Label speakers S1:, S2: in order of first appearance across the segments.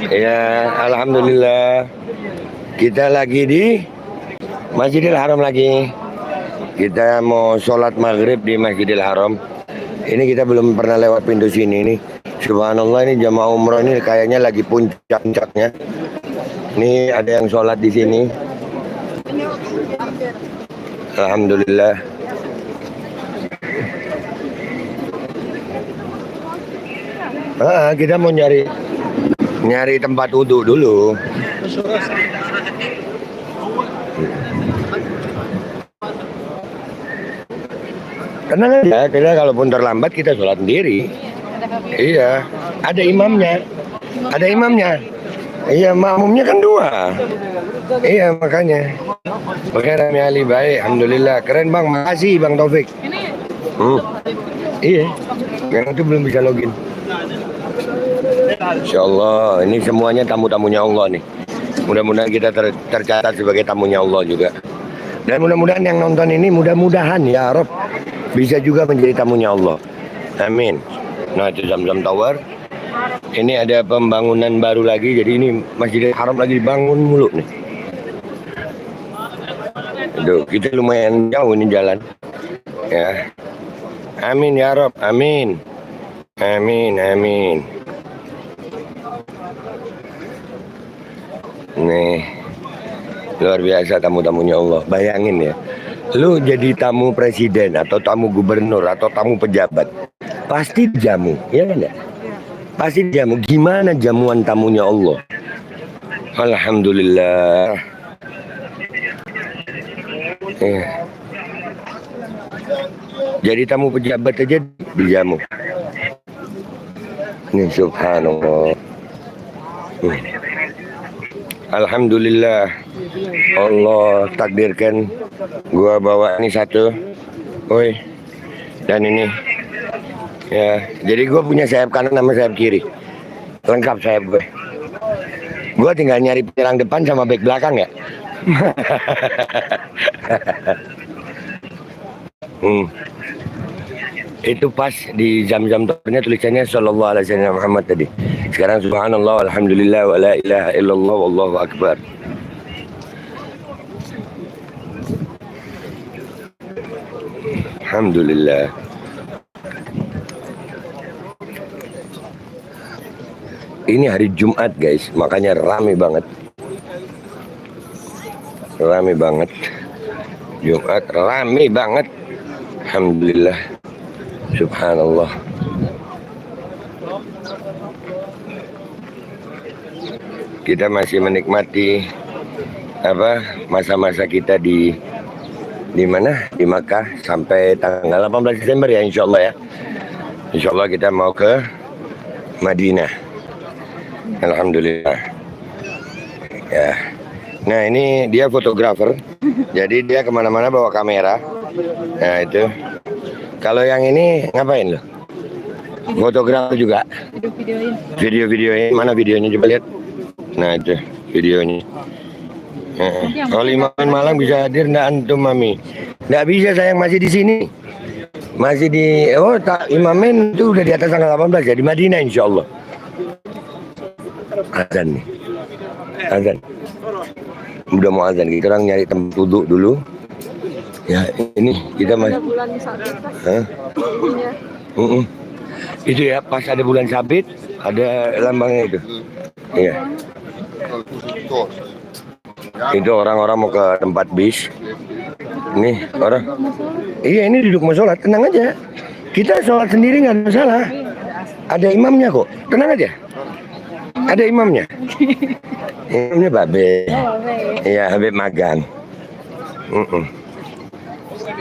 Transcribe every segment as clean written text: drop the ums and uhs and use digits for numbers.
S1: Ya, alhamdulillah. Kita lagi di Masjidil Haram lagi. Kita mau sholat maghrib di Masjidil Haram. Ini kita belum pernah lewat pintu sini nih. Subhanallah, ini jamaah umroh ini kayaknya lagi puncak-puncaknya. Ini ada yang sholat di sini. Alhamdulillah. Kita mau nyari tempat wudhu dulu. Tenang aja, kita kalaupun terlambat kita sholat sendiri. Iya, ada imamnya. Iya, makmumnya kan 2. Iya, makanya. Oke, Rami Ali baik, alhamdulillah. Keren bang, makasih bang Taufik. Iya, yang itu belum bisa login. Insya Allah, ini semuanya tamu-tamunya Allah nih. Mudah-mudahan kita tercatat sebagai tamunya Allah juga. Dan mudah-mudahan yang nonton ini mudah-mudahan ya Rob bisa juga menjadi tamunya Allah. Amin. Nah itu Zamzam Tower. Ini ada pembangunan baru lagi. Jadi ini Masjidil Haram lagi dibangun mulu nih. Aduh, kita lumayan jauh ini jalan. Ya. Amin ya Rob. Amin. Amin. Nih, luar biasa tamu-tamunya Allah. Bayangin ya, lu jadi tamu presiden atau tamu gubernur atau tamu pejabat, pasti jamu, ya kan ya? Pasti jamu. Gimana jamuan tamunya Allah? Alhamdulillah. Jadi tamu pejabat aja dijamu. Nih subhanallah. Alhamdulillah, Allah takdirkan gua bawa ini satu, dan ini, ya. Jadi gua punya sayap kanan sama sayap kiri, lengkap sayap gue. Gua tinggal nyari penyerang depan sama back belakang ya. Itu pas di Zamzam Towernya tulisannya Sallallahu Alaihi Wasallam Muhammad tadi. Sekarang subhanallah, alhamdulillah, wa la ilaha illallah, wallahu akbar. Alhamdulillah. Ini hari Jumat guys, makanya rame banget. Jumat rame banget. Alhamdulillah. Subhanallah. Kita masih menikmati masa-masa kita di mana? Di Makkah sampai tanggal 18 Desember ya insyaallah ya. Insyaallah kita mau ke Madinah. Alhamdulillah. Ya. Nah ini dia fotografer. Jadi dia kemana-mana bawa kamera. Nah itu. Kalau yang ini ngapain lo? Fotografer juga. Video-videoin. Mana videonya coba lihat. Nah itu videonya. Kalau Imamen Malang bisa hadir nggak antum mami? Nggak bisa sayang, masih di sini. Masih di Imamen itu udah di atas tanggal 18 ya, di Madinah insya Allah. Azan nih. Azan. Udah mau azan, kita orang nyari tempat duduk dulu. Ya ini kita masih. Itu ya pas ada bulan sabit ada lambangnya itu. Iya. Itu orang-orang mau ke tempat bis. Nih orang. Iya ini duduk mau sholat, tenang aja. Kita sholat sendiri nggak ada masalah. Ada imamnya kok, tenang aja. Ada imamnya. Imamnya Babe. Iya Habib Magang.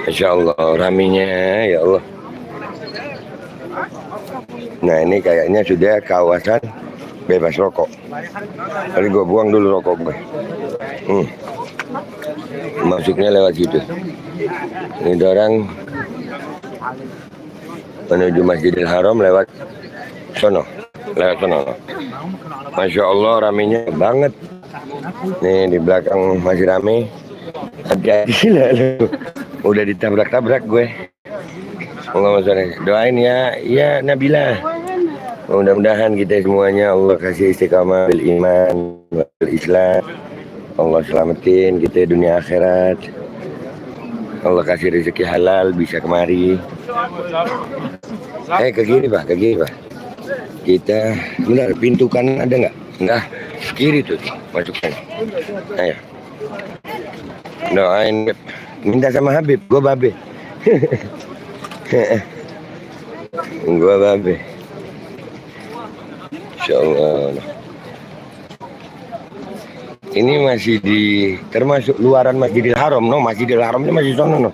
S1: Insya Allah raminya ya Allah. Nah ini kayaknya sudah kawasan bebas rokok. Tadi gue buang dulu rokok gue. Masuknya lewat situ. Ini orang menuju Masjidil Haram lewat sono. Masya Allah raminya banget. Nih di belakang masih rame. Hati-hati lah lu. Udah ditabrak-tabrak gue. Doain ya Nabila. Mudah-mudahan kita semuanya Allah kasih istiqamah bil iman, bil Islam. Allah selamatin kita dunia akhirat. Allah kasih rezeki halal bisa kemari. Ke kiri Pak, ke kiri Pak. Kita benar pintu kanan ada nggak? Enggak, kiri tuh masukkan. Ayo. Doain minta sama Habib, gua babe. Gua babe. Insyaallah. Ini masih termasuk luaran Masjidil Haram, no? Masjidil Haramnya masih sono, no?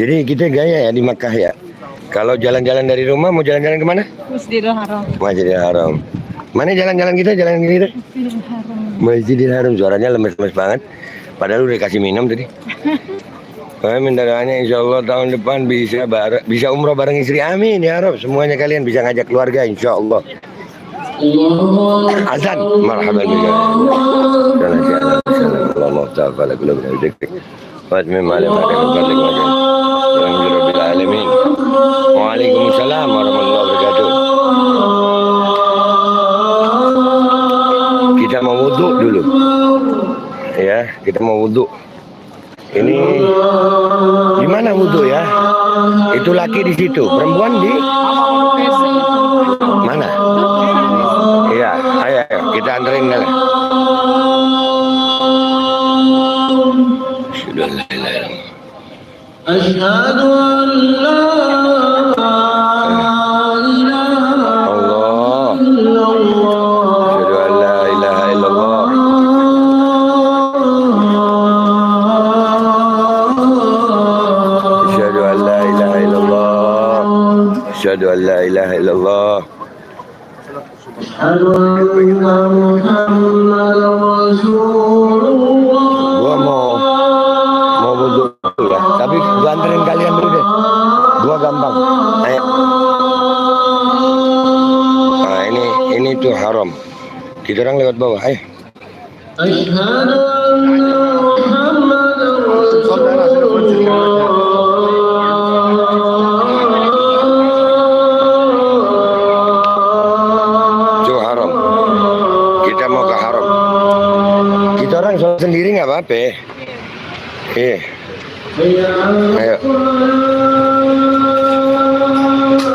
S1: Jadi kita gaya ya di Makkah ya. Kalau jalan-jalan dari rumah mau jalan-jalan kemana? Masjidil Haram. Masjidil Haram. Mana jalan-jalan kita? Jalan kita? Masjidil Haram. Masjidil Haram. Suaranya lemes-lemes banget. Padahal udah kasih minum tadi. Saya minta doanya insya Allah tahun depan bisa umroh bareng istri. Amin ya Rob. Semuanya kalian bisa ngajak keluarga insya Allah. Azan. Marhaban billah. Assalamualaikum warahmatullahi wabarakatuh. Waalaikumsalam warahmatullahi wabarakatuh. Kita mau wudhu dulu. Ya, kita mau wudhu. Ini di mana wudhu ya? Itu laki di situ, perempuan di mana? Iya, ayo kita anterin dulu. Sudah lah. Asyhadu an la Asyhadu an la ilaha illallah. Asyhadu anna Muhammadar Rasulullah. Gua mau wudhu ya, tapi gua anterin kalian dulu deh. Gua gampang. Ayo. Nah, ini tuh haram. Kita orang lewat bawah, ayo. Asyhadu anna Muhammadar Rasulullah. Sendiri nggak apa-apa. Iya. Ayo.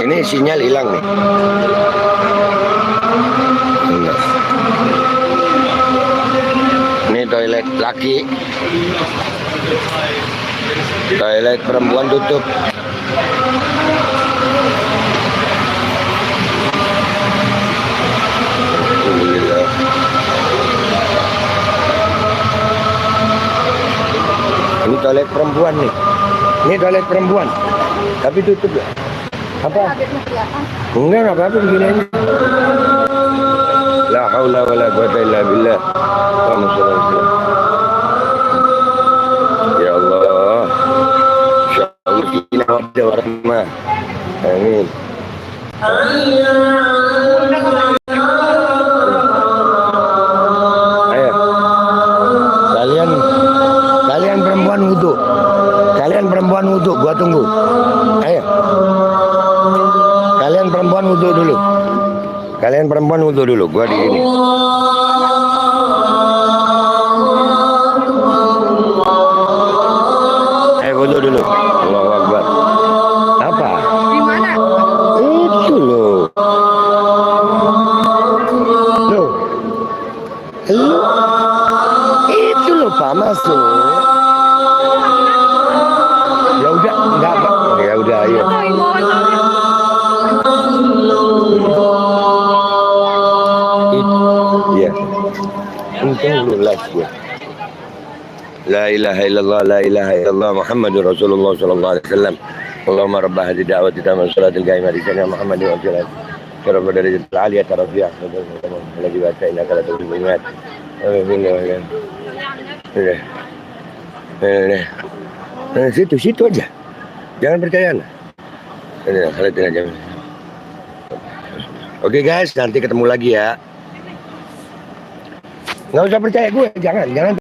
S1: Ini sinyal hilang nih. Enggak. Ini toilet laki. Toilet perempuan tutup. Ini toilet perempuan nih. Ini toilet perempuan. Tapi tutup ya. Apa? Enggak apa-apa begini aja. La haula wala quwata illa billah. Ya Allah. Insyaallah kita wajah warahmah. Amin. Ayo. Kalian perempuan wudhu. Kalian perempuan wudhu, gua tunggu. Ayo. Kalian perempuan wudhu dulu. Kalian perempuan wudhu dulu, gua di sini. Ayo wudhu dulu. Allahu Akbar. Apa? Di mana? Itu loh. Loh. Itu loh Pak, masuk. Ya udah, enggak apa. Ya udah, ayo. Iya. Untung lulas gue. La ilaha illallah, la ilaha illallah, Muhammadur Rasulullah sallallahu alaihi wasallam. Allahumma rabb hadhihi da'wati tamam salatil qaimah di sana Muhammad wa sallam. Rabb darajatil aliyah tarafiyah. Lagi baca ini kalau tuh ingat. Amin. Situ aja. Jangan percaya. Oke guys, nanti ketemu lagi ya. Nggak usah percaya gue, jangan.